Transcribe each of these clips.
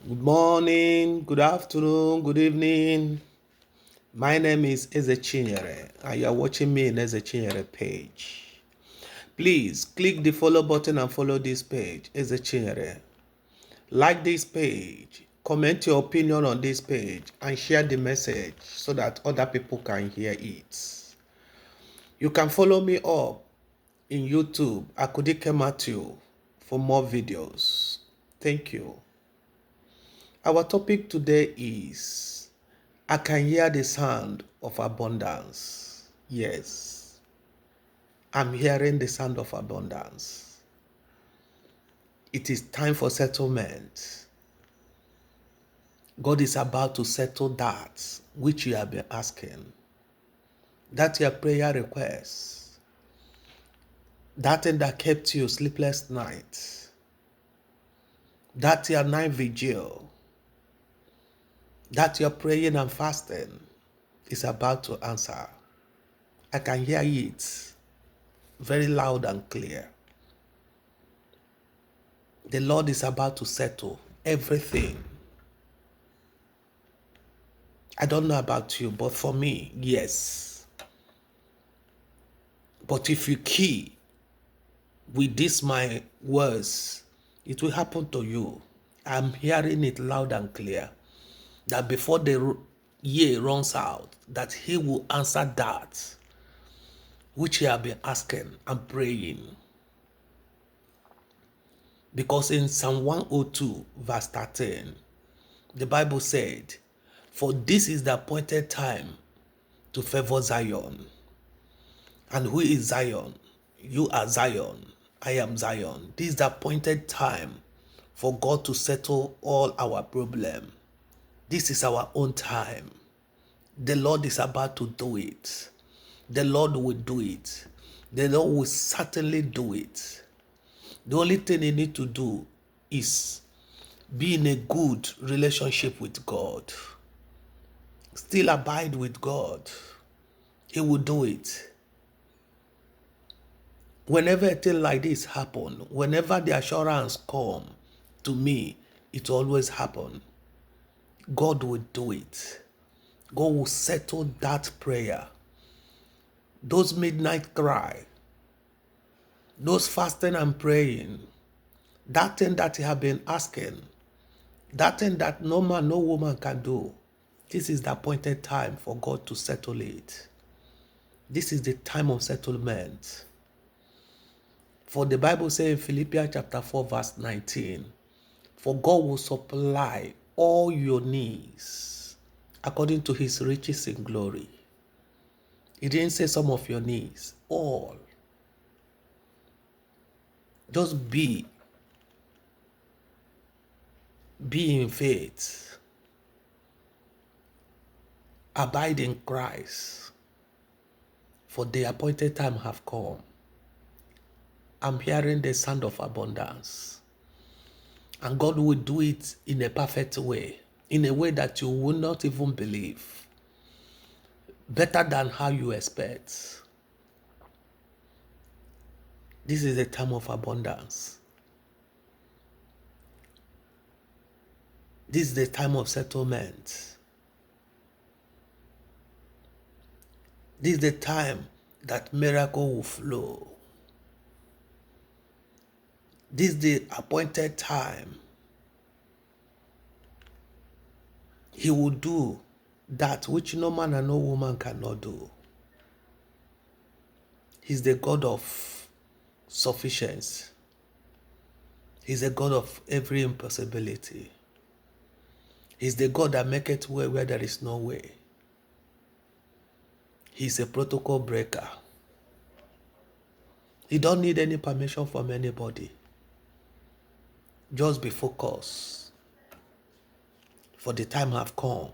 Good morning, good afternoon, good evening. My name is Ezechinyere and you are watching me in Ezechinyere page. Please click the follow button and follow this page, Ezechinyere. Like this page, comment your opinion on this page and share the message so that other people can hear it. You can follow me up in YouTube, Akudike Matthew, for more videos. Thank you. Our topic today is I can hear the sound of abundance. Yes, I'm hearing the sound of abundance. It is time for settlement. God is about to settle that which you have been asking. That your prayer request. That thing that kept you sleepless night. That your night vigil. That you're praying and fasting is about to answer. I can hear it very loud and clear. The Lord is about to settle everything. I don't know about you, but for me, yes. But if you key with this my words, it will happen to you. I'm hearing it loud and clear that before the year runs out, that he will answer that which you have been asking and praying. Because in Psalm 102, verse 13, the Bible said, "For this is the appointed time to favor Zion." And who is Zion? You are Zion. I am Zion. This is the appointed time for God to settle all our problem. This is our own time. The Lord is about to do it. The Lord will do it. The Lord will certainly do it. The only thing you need to do is be in a good relationship with God. Still abide with God. He will do it. Whenever a thing like this happen, whenever the assurance come to me, it always happen. God will do it. God will settle that prayer. Those midnight cry, those fasting and praying, that thing that you have been asking, that thing that no man, no woman can do. This is the appointed time for God to settle it. This is the time of settlement. For the Bible says in Philippians chapter 4 verse 19, "For God will supply all your needs according to his riches in glory." He didn't say some of your needs, all. Just be in faith. Abide in Christ. For the appointed time have come. I'm hearing the sound of abundance. And God will do it in a perfect way. In a way that you will not even believe. Better than how you expect. This is a time of abundance. This is the time of settlement. This is the time that miracle will flow. This is the appointed time. He will do that which no man and no woman cannot do. He's the God of sufficiency. He's the God of every impossibility. He's the God that maketh way where there is no way. He's a protocol breaker. He don't need any permission from anybody. Just be focused. For the time have come.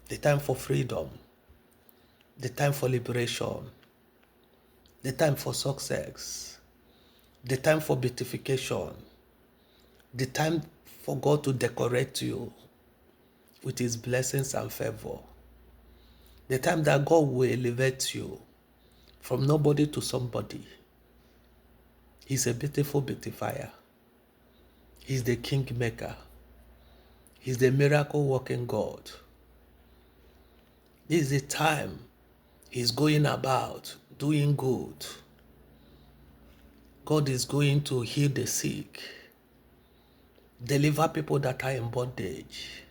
The time for freedom. The time for liberation. The time for success. The time for beatification. The time for God to decorate you with his blessings and favor. The time that God will elevate you from nobody to somebody. He's a beautiful beautifier. He's the king maker. He's the miracle working God. This is the time he's going about doing good. God is going to heal the sick, deliver people that are in bondage,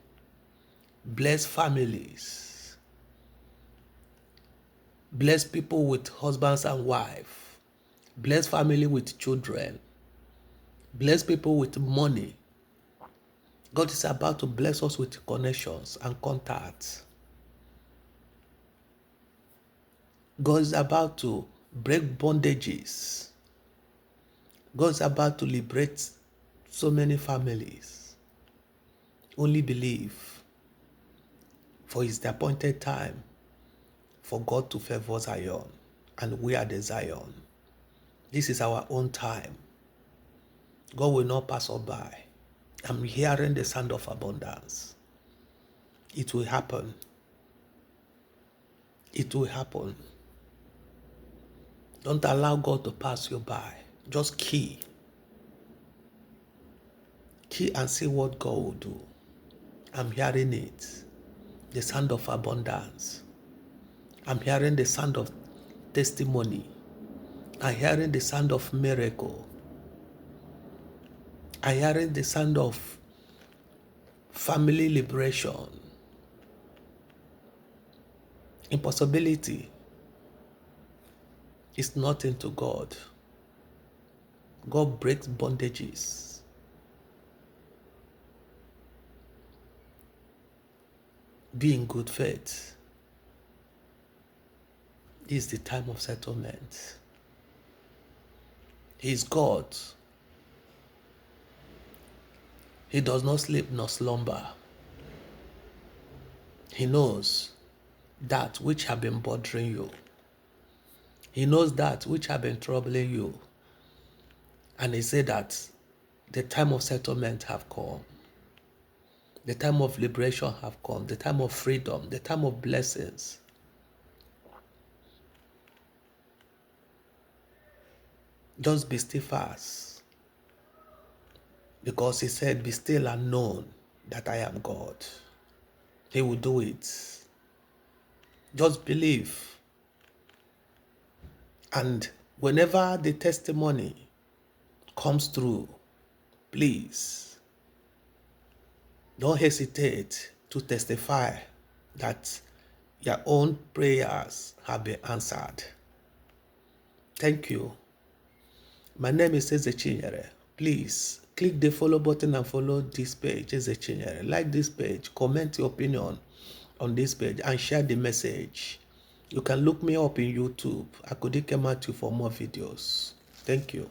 bless families, bless people with husbands and wives, bless family with children, bless people with money. God is about to bless us with connections and contacts. God is about to break bondages. God is about to liberate so many families. Only believe, for it's the appointed time for God to favor Zion, and we are the Zion. This is our own time. God will not pass us by. I'm hearing the sound of abundance. It will happen. It will happen. Don't allow God to pass you by. Just key. Key and see what God will do. I'm hearing it. The sound of abundance. I'm hearing the sound of testimony. I'm hearing the sound of miracle. I'm hearing the sound of family liberation. Impossibility is nothing to God. God breaks bondages. Be in good faith. This is the time of settlement. He is God. He does not sleep nor slumber. He knows that which have been bothering you. He knows that which have been troubling you. And he said that the time of settlement have come. The time of liberation have come. The time of freedom. The time of blessings. Just be still fast. Because he said, be still and know that I am God. He will do it. Just believe. And whenever the testimony comes through, please don't hesitate to testify that your own prayers have been answered. Thank you. My name is Eze Chinyere. Please click the follow button and follow this page, Eze Chinyere. Like this page, comment your opinion on this page, and share the message. You can look me up in YouTube, Akodike Matthew, for more videos. Thank you.